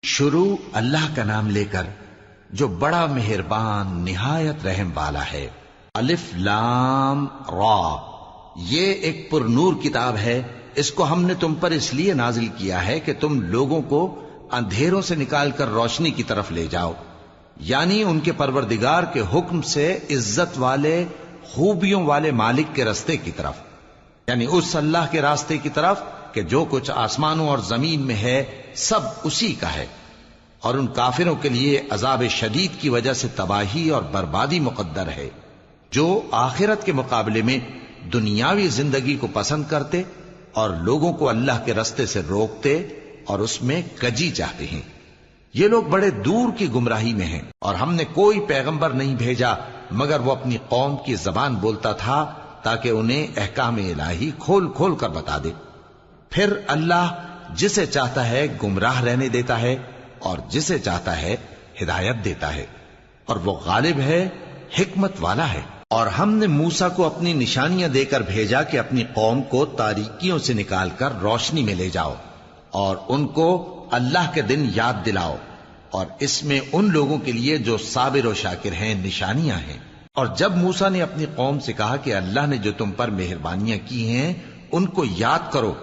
شروع اللہ کا نام لے کر جو بڑا مہربان نہایت رحم والا ہے۔ الف لام را، یہ ایک پر نور کتاب ہے، اس کو ہم نے تم پر اس لیے نازل کیا ہے کہ تم لوگوں کو اندھیروں سے نکال کر روشنی کی طرف لے جاؤ، یعنی ان کے پروردگار کے حکم سے عزت والے خوبیوں والے مالک کے راستے کی طرف، یعنی اس اللہ کے راستے کی طرف کہ جو کچھ آسمانوں اور زمین میں ہے سب اسی کا ہے۔ اور ان کافروں کے لیے عذاب شدید کی وجہ سے تباہی اور بربادی مقدر ہے، جو آخرت کے مقابلے میں دنیاوی زندگی کو پسند کرتے اور لوگوں کو اللہ کے راستے سے روکتے اور اس میں کجی چاہتے ہیں۔ یہ لوگ بڑے دور کی گمراہی میں ہیں، اور ہم نے کوئی پیغمبر نہیں بھیجا مگر وہ اپنی قوم کی زبان بولتا تھا تاکہ انہیں احکام الہی کھول کھول کر بتا دے۔ پھر اللہ جسے چاہتا ہے گمراہ رہنے دیتا ہے اور جسے چاہتا ہے ہدایت دیتا ہے، اور وہ غالب ہے، حکمت والا ہے۔ اور ہم نے موسیٰ کو اپنی نشانیاں دے کر بھیجا کہ اپنی قوم کو تاریکیوں سے نکال کر روشنی میں لے جاؤ اور ان کو اللہ کے دن یاد دلاؤ، اور اس میں ان لوگوں کے لیے جو صابر و شاکر ہیں نشانیاں ہیں۔ اور جب موسیٰ نے اپنی قوم سے کہا کہ اللہ نے جو تم پر مہربانیاں کی ہیں ان کو یاد کرو،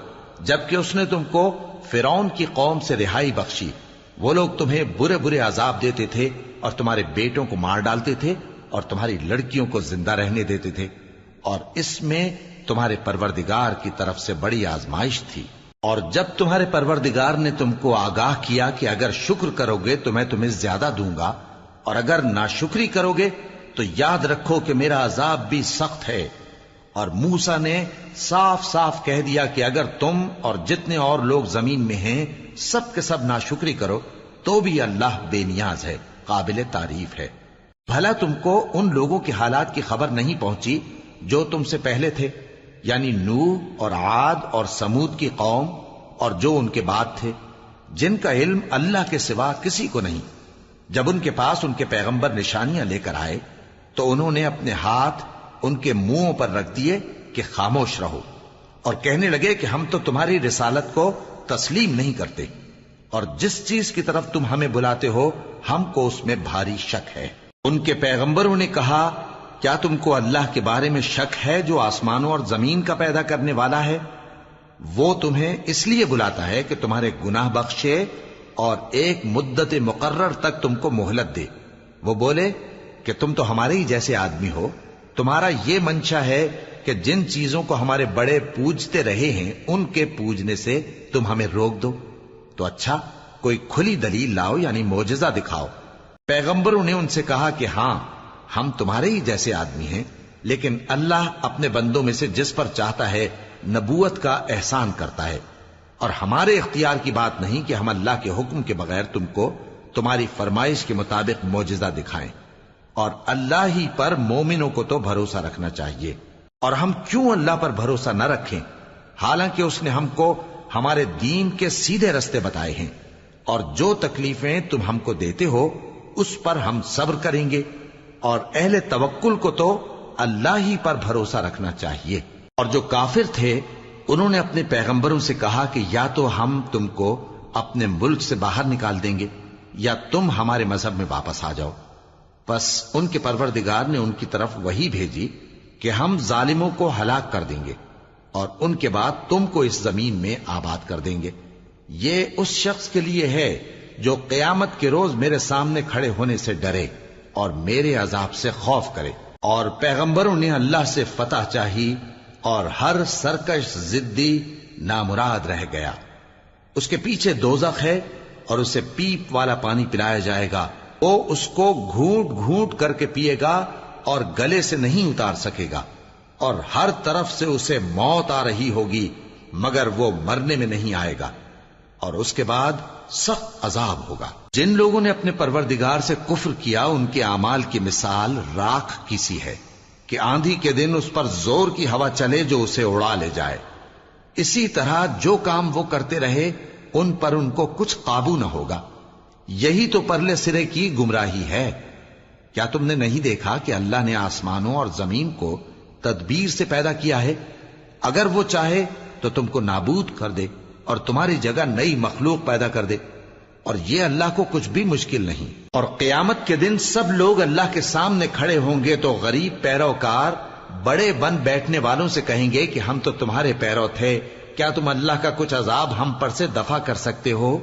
جبکہ اس نے تم کو فرعون کی قوم سے رہائی بخشی، وہ لوگ تمہیں برے برے عذاب دیتے تھے اور تمہارے بیٹوں کو مار ڈالتے تھے اور تمہاری لڑکیوں کو زندہ رہنے دیتے تھے، اور اس میں تمہارے پروردگار کی طرف سے بڑی آزمائش تھی۔ اور جب تمہارے پروردگار نے تم کو آگاہ کیا کہ اگر شکر کرو گے تو میں تمہیں زیادہ دوں گا، اور اگر ناشکری کرو گے تو یاد رکھو کہ میرا عذاب بھی سخت ہے۔ اور موسیٰ نے صاف صاف کہہ دیا کہ اگر تم اور جتنے اور لوگ زمین میں ہیں سب کے سب ناشکری کرو تو بھی اللہ بے نیاز ہے، قابل تعریف ہے۔ بھلا تم کو ان لوگوں کے حالات کی خبر نہیں پہنچی جو تم سے پہلے تھے، یعنی نوح اور عاد اور سمود کی قوم اور جو ان کے بعد تھے، جن کا علم اللہ کے سوا کسی کو نہیں۔ جب ان کے پاس ان کے پیغمبر نشانیاں لے کر آئے تو انہوں نے اپنے ہاتھ ان کے منہوں پر رکھ دیے کہ خاموش رہو، اور کہنے لگے کہ ہم تو تمہاری رسالت کو تسلیم نہیں کرتے، اور جس چیز کی طرف تم ہمیں بلاتے ہو ہم کو اس میں بھاری شک ہے۔ ان کے پیغمبروں نے کہا، کیا تم کو اللہ کے بارے میں شک ہے جو آسمانوں اور زمین کا پیدا کرنے والا ہے؟ وہ تمہیں اس لیے بلاتا ہے کہ تمہارے گناہ بخشے اور ایک مدت مقرر تک تم کو مہلت دے۔ وہ بولے کہ تم تو ہمارے ہی جیسے آدمی ہو، تمہارا یہ منشا ہے کہ جن چیزوں کو ہمارے بڑے پوجتے رہے ہیں ان کے پوجنے سے تم ہمیں روک دو، تو اچھا کوئی کھلی دلیل لاؤ، یعنی معجزہ دکھاؤ۔ پیغمبروں نے ان سے کہا کہ ہاں ہم تمہارے ہی جیسے آدمی ہیں، لیکن اللہ اپنے بندوں میں سے جس پر چاہتا ہے نبوت کا احسان کرتا ہے، اور ہمارے اختیار کی بات نہیں کہ ہم اللہ کے حکم کے بغیر تم کو تمہاری فرمائش کے مطابق معجزہ دکھائیں، اور اللہ ہی پر مومنوں کو تو بھروسہ رکھنا چاہیے۔ اور ہم کیوں اللہ پر بھروسہ نہ رکھیں حالانکہ اس نے ہم کو ہمارے دین کے سیدھے رستے بتائے ہیں، اور جو تکلیفیں تم ہم کو دیتے ہو اس پر ہم صبر کریں گے، اور اہل توکل کو تو اللہ ہی پر بھروسہ رکھنا چاہیے۔ اور جو کافر تھے انہوں نے اپنے پیغمبروں سے کہا کہ یا تو ہم تم کو اپنے ملک سے باہر نکال دیں گے یا تم ہمارے مذہب میں واپس آ جاؤ۔ پس ان کے پروردگار نے ان کی طرف وحی بھیجی کہ ہم ظالموں کو ہلاک کر دیں گے اور ان کے بعد تم کو اس زمین میں آباد کر دیں گے۔ یہ اس شخص کے لیے ہے جو قیامت کے روز میرے سامنے کھڑے ہونے سے ڈرے اور میرے عذاب سے خوف کرے۔ اور پیغمبروں نے اللہ سے فتح چاہی اور ہر سرکش ضدی نامراد رہ گیا۔ اس کے پیچھے دوزخ ہے اور اسے پیپ والا پانی پلایا جائے گا، وہ اس کو گھونٹ گھونٹ کر کے پیے گا اور گلے سے نہیں اتار سکے گا، اور ہر طرف سے اسے موت آ رہی ہوگی مگر وہ مرنے میں نہیں آئے گا، اور اس کے بعد سخت عذاب ہوگا۔ جن لوگوں نے اپنے پروردگار سے کفر کیا ان کے اعمال کی مثال راکھ کی سی ہے کہ آندھی کے دن اس پر زور کی ہوا چلے جو اسے اڑا لے جائے۔ اسی طرح جو کام وہ کرتے رہے ان پر ان کو کچھ قابو نہ ہوگا۔ یہی تو پرلے سرے کی گمراہی ہے۔ کیا تم نے نہیں دیکھا کہ اللہ نے آسمانوں اور زمین کو تدبیر سے پیدا کیا ہے؟ اگر وہ چاہے تو تم کو نابود کر دے اور تمہاری جگہ نئی مخلوق پیدا کر دے۔ اور یہ اللہ کو کچھ بھی مشکل نہیں۔ اور قیامت کے دن سب لوگ اللہ کے سامنے کھڑے ہوں گے تو غریب پیروکار بڑے بن بیٹھنے والوں سے کہیں گے کہ ہم تو تمہارے پیرو تھے، کیا تم اللہ کا کچھ عذاب ہم پر سے دفع کر سکتے ہو؟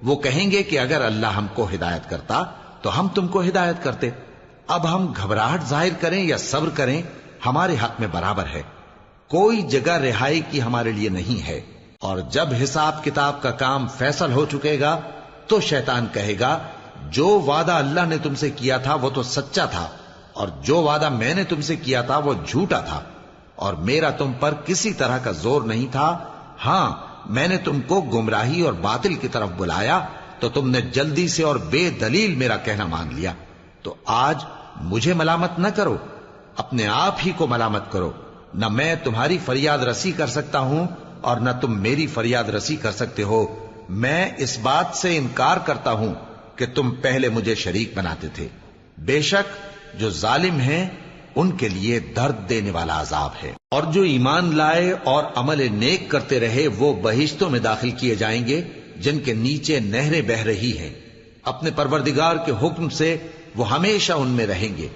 وہ کہیں گے کہ اگر اللہ ہم کو ہدایت کرتا تو ہم تم کو ہدایت کرتے۔ اب ہم گھبراہٹ ظاہر کریں یا صبر کریں ہمارے حق میں برابر ہے، کوئی جگہ رہائی کی ہمارے لیے نہیں ہے۔ اور جب حساب کتاب کا کام فیصل ہو چکے گا تو شیطان کہے گا جو وعدہ اللہ نے تم سے کیا تھا وہ تو سچا تھا، اور جو وعدہ میں نے تم سے کیا تھا وہ جھوٹا تھا، اور میرا تم پر کسی طرح کا زور نہیں تھا۔ ہاں، میں نے تم کو گمراہی اور باطل کی طرف بلایا تو تم نے جلدی سے اور بے دلیل میرا کہنا مان لیا، تو آج مجھے ملامت نہ کرو، اپنے آپ ہی کو ملامت کرو۔ نہ میں تمہاری فریاد رسی کر سکتا ہوں اور نہ تم میری فریاد رسی کر سکتے ہو۔ میں اس بات سے انکار کرتا ہوں کہ تم پہلے مجھے شریک بناتے تھے۔ بے شک جو ظالم ہیں ان کے لیے درد دینے والا عذاب ہے۔ اور جو ایمان لائے اور عمل نیک کرتے رہے وہ بہشتوں میں داخل کیے جائیں گے جن کے نیچے نہریں بہہ رہی ہیں، اپنے پروردگار کے حکم سے وہ ہمیشہ ان میں رہیں گے،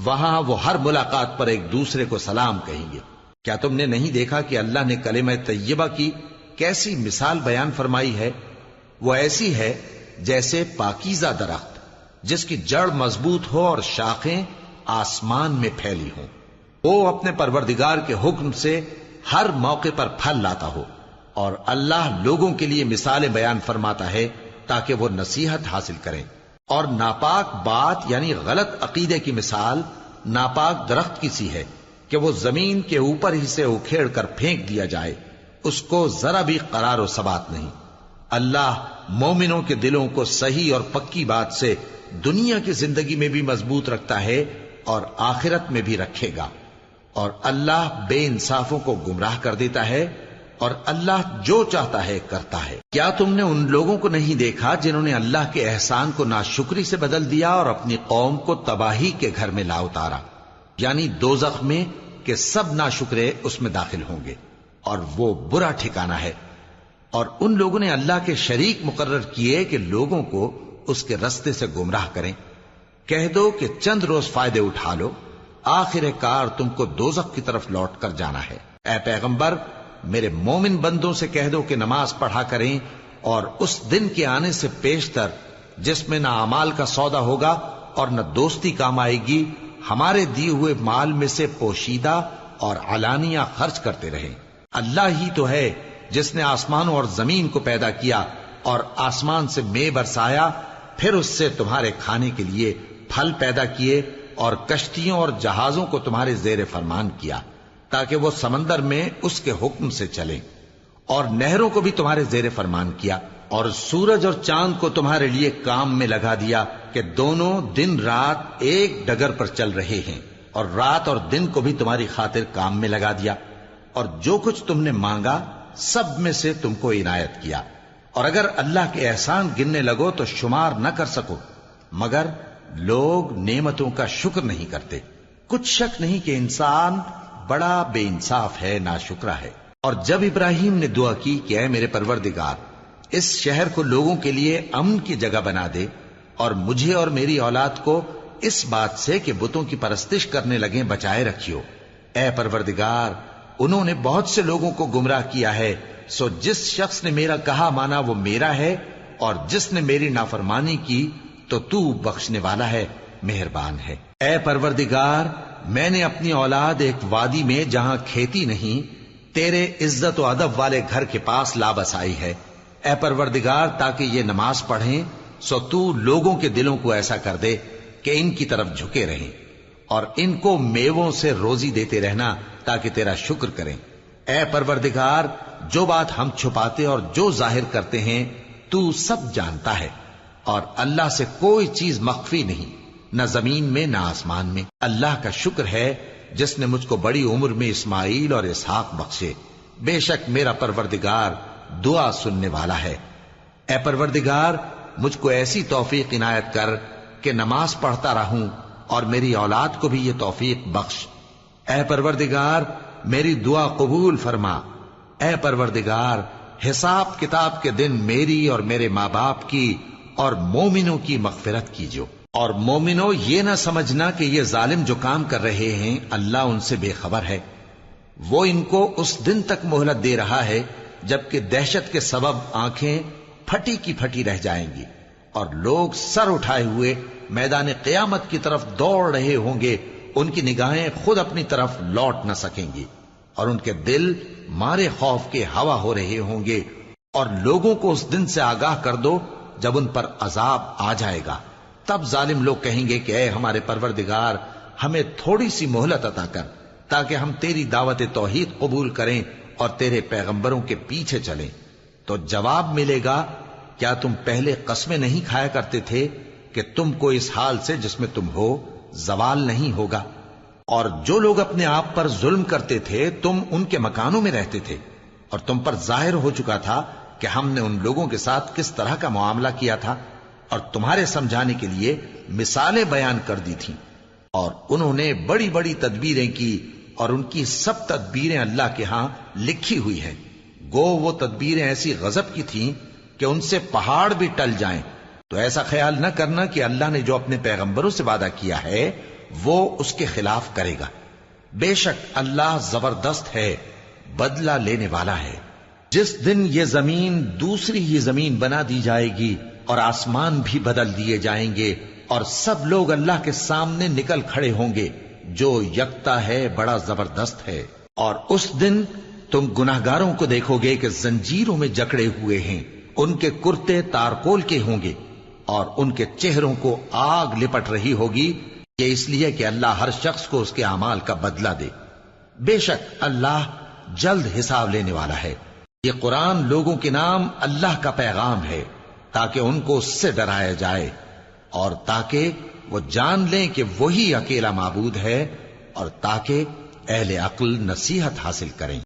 وہاں وہ ہر ملاقات پر ایک دوسرے کو سلام کہیں گے۔ کیا تم نے نہیں دیکھا کہ اللہ نے کلمہ طیبہ کی کیسی مثال بیان فرمائی ہے؟ وہ ایسی ہے جیسے پاکیزہ درخت جس کی جڑ مضبوط ہو اور شاخیں آسمان میں پھیلی ہوں، وہ اپنے پروردگار کے حکم سے ہر موقع پر پھل لاتا ہو۔ اور اللہ لوگوں کے لیے مثالیں بیان فرماتا ہے تاکہ وہ نصیحت حاصل کریں۔ اور ناپاک بات یعنی غلط عقیدے کی مثال ناپاک درخت کی سی ہے کہ وہ زمین کے اوپر ہی سے اکھیڑ کر پھینک دیا جائے، اس کو ذرا بھی قرار و ثبات نہیں۔ اللہ مومنوں کے دلوں کو صحیح اور پکی بات سے دنیا کی زندگی میں بھی مضبوط رکھتا ہے اور آخرت میں بھی رکھے گا۔ اور اللہ بے انصافوں کو گمراہ کر دیتا ہے، اور اللہ جو چاہتا ہے کرتا ہے۔ کیا تم نے ان لوگوں کو نہیں دیکھا جنہوں نے اللہ کے احسان کو ناشکری سے بدل دیا اور اپنی قوم کو تباہی کے گھر میں لا اتارا، یعنی دوزخ میں، کہ سب ناشکرے اس میں داخل ہوں گے اور وہ برا ٹھکانہ ہے۔ اور ان لوگوں نے اللہ کے شریک مقرر کیے کہ لوگوں کو اس کے رستے سے گمراہ کریں۔ کہہ دو کہ چند روز فائدے اٹھا لو، آخر کار تم کو دوزخ کی طرف لوٹ کر جانا ہے۔ اے پیغمبر، میرے مومن بندوں سے کہہ دو کہ نماز پڑھا کریں، اور اس دن کے آنے سے پیشتر جس میں نہ اعمال کا سودا ہوگا اور نہ دوستی کام آئے گی، ہمارے دیے ہوئے مال میں سے پوشیدہ اور علانیہ خرچ کرتے رہیں۔ اللہ ہی تو ہے جس نے آسمانوں اور زمین کو پیدا کیا اور آسمان سے مے برسایا، پھر اس سے تمہارے کھانے کے لیے پھل پیدا کیے اور کشتیوں اور جہازوں کو تمہارے زیر فرمان کیا تاکہ وہ سمندر میں اس کے حکم سے چلیں، اور نہروں کو بھی تمہارے زیر فرمان کیا، اور سورج اور چاند کو تمہارے لیے کام میں لگا دیا کہ دونوں دن رات ایک ڈگر پر چل رہے ہیں، اور رات اور دن کو بھی تمہاری خاطر کام میں لگا دیا، اور جو کچھ تم نے مانگا سب میں سے تم کو عنایت کیا۔ اور اگر اللہ کے احسان گننے لگو تو شمار نہ کر سکو، مگر لوگ نعمتوں کا شکر نہیں کرتے۔ کچھ شک نہیں کہ انسان بڑا بے انصاف ہے، ناشکرا ہے۔ اور جب ابراہیم نے دعا کی کہ اے میرے پروردگار، اس شہر کو لوگوں کے لیے امن کی جگہ بنا دے، اور مجھے اور میری اولاد کو اس بات سے کہ بتوں کی پرستش کرنے لگیں بچائے رکھیو۔ اے پروردگار، انہوں نے بہت سے لوگوں کو گمراہ کیا ہے، سو جس شخص نے میرا کہا مانا وہ میرا ہے، اور جس نے میری نافرمانی کی تو تو بخشنے والا ہے، مہربان ہے۔ اے پروردگار، میں نے اپنی اولاد ایک وادی میں جہاں کھیتی نہیں، تیرے عزت و ادب والے گھر کے پاس لا بسائی ہے۔ اے پروردگار، تاکہ یہ نماز پڑھیں، سو تو لوگوں کے دلوں کو ایسا کر دے کہ ان کی طرف جھکے رہیں، اور ان کو میووں سے روزی دیتے رہنا تاکہ تیرا شکر کریں۔ اے پروردگار، جو بات ہم چھپاتے اور جو ظاہر کرتے ہیں تو سب جانتا ہے، اور اللہ سے کوئی چیز مخفی نہیں، نہ زمین میں نہ آسمان میں۔ اللہ کا شکر ہے جس نے مجھ کو بڑی عمر میں اسماعیل اور اسحاق بخشے، بے شک میرا پروردگار دعا سننے والا ہے۔ اے پروردگار، مجھ کو ایسی توفیق عنایت کر کہ نماز پڑھتا رہوں، اور میری اولاد کو بھی یہ توفیق بخش۔ اے پروردگار، میری دعا قبول فرما۔ اے پروردگار، حساب کتاب کے دن میری اور میرے ماں باپ کی اور مومنوں کی مغفرت کیجو۔ اور مومنوں یہ نہ سمجھنا کہ یہ ظالم جو کام کر رہے ہیں اللہ ان سے بے خبر ہے، وہ ان کو اس دن تک مہلت دے رہا ہے جبکہ دہشت کے سبب آنکھیں پھٹی کی پھٹی رہ جائیں گی اور لوگ سر اٹھائے ہوئے میدان قیامت کی طرف دوڑ رہے ہوں گے، ان کی نگاہیں خود اپنی طرف لوٹ نہ سکیں گی اور ان کے دل مارے خوف کے ہوا ہو رہے ہوں گے۔ اور لوگوں کو اس دن سے آگاہ کر دو جب ان پر عذاب آ جائے گا، تب ظالم لوگ کہیں گے کہ اے ہمارے پروردگار، ہمیں تھوڑی سی مہلت عطا کر تاکہ ہم تیری دعوت توحید قبول کریں اور تیرے پیغمبروں کے پیچھے چلیں۔ تو جواب ملے گا، کیا تم پہلے قسمیں نہیں کھایا کرتے تھے کہ تم کو اس حال سے جس میں تم ہو زوال نہیں ہوگا؟ اور جو لوگ اپنے آپ پر ظلم کرتے تھے تم ان کے مکانوں میں رہتے تھے، اور تم پر ظاہر ہو چکا تھا کہ ہم نے ان لوگوں کے ساتھ کس طرح کا معاملہ کیا تھا، اور تمہارے سمجھانے کے لیے مثالیں بیان کر دی تھیں۔ اور انہوں نے بڑی بڑی تدبیریں کی، اور ان کی سب تدبیریں اللہ کے ہاں لکھی ہوئی ہیں۔ گو وہ تدبیریں ایسی غضب کی تھیں کہ ان سے پہاڑ بھی ٹل جائیں۔ تو ایسا خیال نہ کرنا کہ اللہ نے جو اپنے پیغمبروں سے وعدہ کیا ہے وہ اس کے خلاف کرے گا۔ بے شک اللہ زبردست ہے، بدلہ لینے والا ہے۔ جس دن یہ زمین دوسری ہی زمین بنا دی جائے گی اور آسمان بھی بدل دیے جائیں گے اور سب لوگ اللہ کے سامنے نکل کھڑے ہوں گے، جو یکتا ہے بڑا زبردست ہے۔ اور اس دن تم گناہگاروں کو دیکھو گے کہ زنجیروں میں جکڑے ہوئے ہیں، ان کے کرتے تارکول کے ہوں گے اور ان کے چہروں کو آگ لپٹ رہی ہوگی، یہ اس لیے کہ اللہ ہر شخص کو اس کے اعمال کا بدلہ دے۔ بے شک اللہ جلد حساب لینے والا ہے۔ یہ قرآن لوگوں کے نام اللہ کا پیغام ہے تاکہ ان کو اس سے ڈرایا جائے اور تاکہ وہ جان لیں کہ وہی اکیلا معبود ہے، اور تاکہ اہل عقل نصیحت حاصل کریں۔